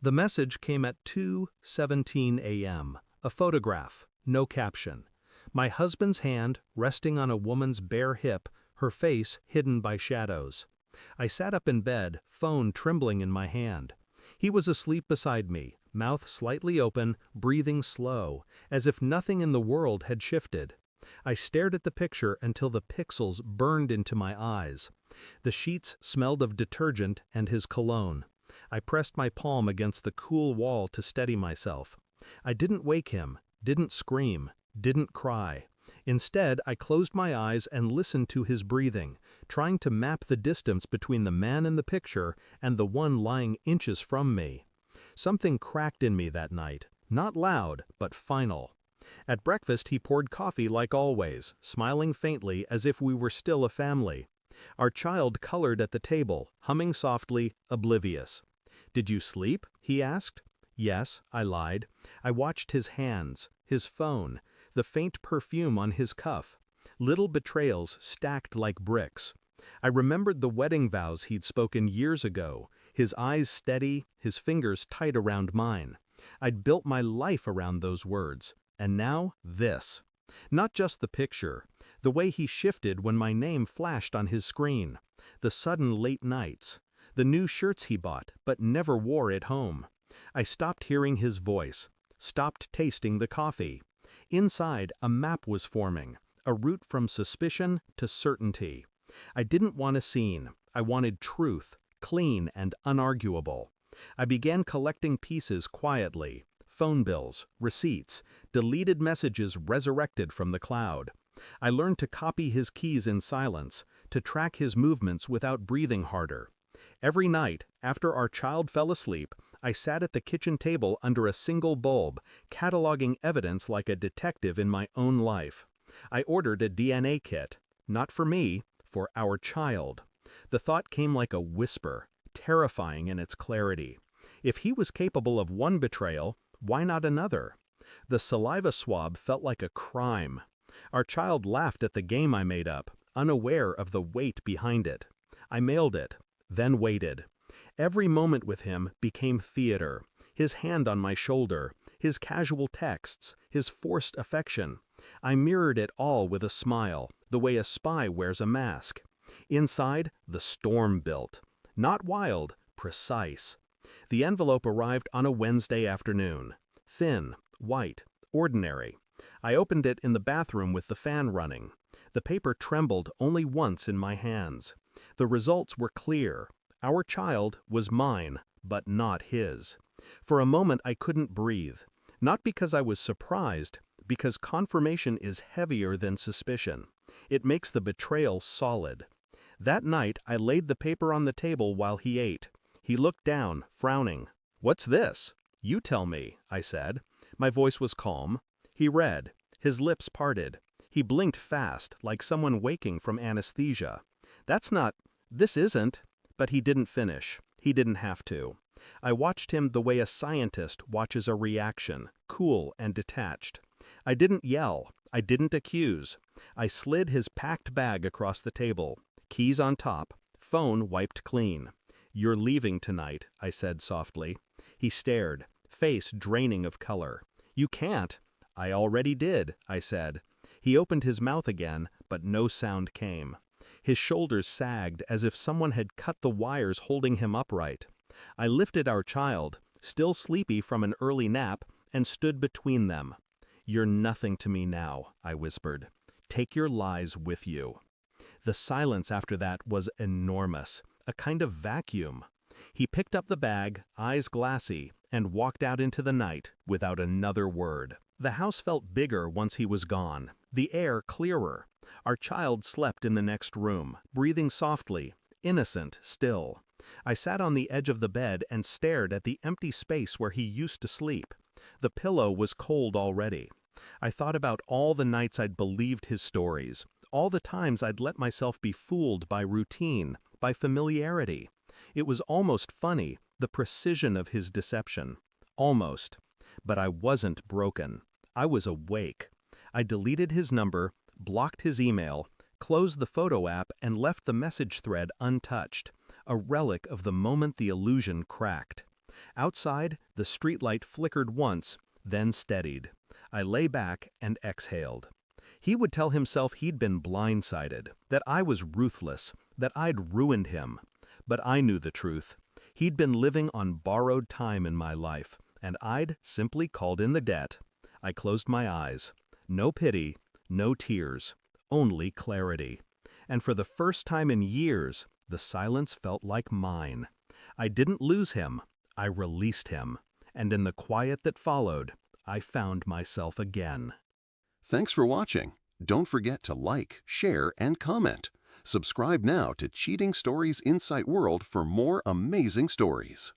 The message came at 2:17 a.m. A photograph, no caption. My husband's hand resting on a woman's bare hip, her face hidden by shadows. I sat up in bed, phone trembling in my hand. He was asleep beside me, mouth slightly open, breathing slow, as if nothing in the world had shifted. I stared at the picture until the pixels burned into my eyes. The sheets smelled of detergent and his cologne. I pressed my palm against the cool wall to steady myself. I didn't wake him, didn't scream, didn't cry. Instead, I closed my eyes and listened to his breathing, trying to map the distance between the man in the picture and the one lying inches from me. Something cracked in me that night, not loud, but final. At breakfast he poured coffee like always, smiling faintly as if we were still a family. Our child colored at the table, humming softly, oblivious. "Did you sleep?" he asked. "Yes," I lied. I watched his hands, his phone, the faint perfume on his cuff. Little betrayals stacked like bricks. I remembered the wedding vows he'd spoken years ago, his eyes steady, his fingers tight around mine. I'd built my life around those words, and now this. Not just the picture, the way he shifted when my name flashed on his screen, the sudden late nights, the new shirts he bought but never wore at home. I stopped hearing his voice, stopped tasting the coffee. Inside, a map was forming, a route from suspicion to certainty. I didn't want a scene, I wanted truth, clean and unarguable. I began collecting pieces quietly, phone bills, receipts, deleted messages resurrected from the cloud. I learned to copy his keys in silence, to track his movements without breathing harder. Every night, after our child fell asleep, I sat at the kitchen table under a single bulb, cataloging evidence like a detective in my own life. I ordered a DNA kit, not for me, for our child. The thought came like a whisper, terrifying in its clarity. If he was capable of one betrayal, why not another? The saliva swab felt like a crime. Our child laughed at the game I made up, unaware of the weight behind it. I mailed it, then waited. Every moment with him became theater, his hand on my shoulder, his casual texts, his forced affection. I mirrored it all with a smile, the way a spy wears a mask. Inside, the storm built. Not wild, precise. The envelope arrived on a Wednesday afternoon. Thin, white, ordinary. I opened it in the bathroom with the fan running. The paper trembled only once in my hands. The results were clear. Our child was mine, but not his. For a moment I couldn't breathe. Not because I was surprised, because confirmation is heavier than suspicion. It makes the betrayal solid. That night I laid the paper on the table while he ate. He looked down, frowning. "What's this?" "You tell me," I said. My voice was calm. He read. His lips parted. He blinked fast, like someone waking from anesthesia. This isn't." But he didn't finish. He didn't have to. I watched him the way a scientist watches a reaction, cool and detached. I didn't yell. I didn't accuse. I slid his packed bag across the table. Keys on top. Phone wiped clean. "You're leaving tonight," I said softly. He stared, face draining of color. "You can't." "I already did," I said. He opened his mouth again, but no sound came. His shoulders sagged as if someone had cut the wires holding him upright. I lifted our child, still sleepy from an early nap, and stood between them. "You're nothing to me now," I whispered. "Take your lies with you." The silence after that was enormous, a kind of vacuum. He picked up the bag, eyes glassy, and walked out into the night without another word. The house felt bigger once he was gone, the air clearer. Our child slept in the next room, breathing softly, innocent still. I sat on the edge of the bed and stared at the empty space where he used to sleep. The pillow was cold already. I thought about all the nights I'd believed his stories, all the times I'd let myself be fooled by routine, by familiarity. It was almost funny, the precision of his deception. Almost. But I wasn't broken. I was awake. I deleted his number, blocked his email, closed the photo app, and left the message thread untouched, a relic of the moment the illusion cracked. Outside, the streetlight flickered once, then steadied. I lay back and exhaled. He would tell himself he'd been blindsided, that I was ruthless, that I'd ruined him. But I knew the truth. He'd been living on borrowed time in my life, and I'd simply called in the debt. I closed my eyes. No pity, no tears, only clarity. And for the first time in years, the silence felt like mine. I didn't lose him, I released him. And in the quiet that followed, I found myself again. Thanks for watching. Don't forget to like, share, and comment. Subscribe now to Cheating Stories Insight World for more amazing stories.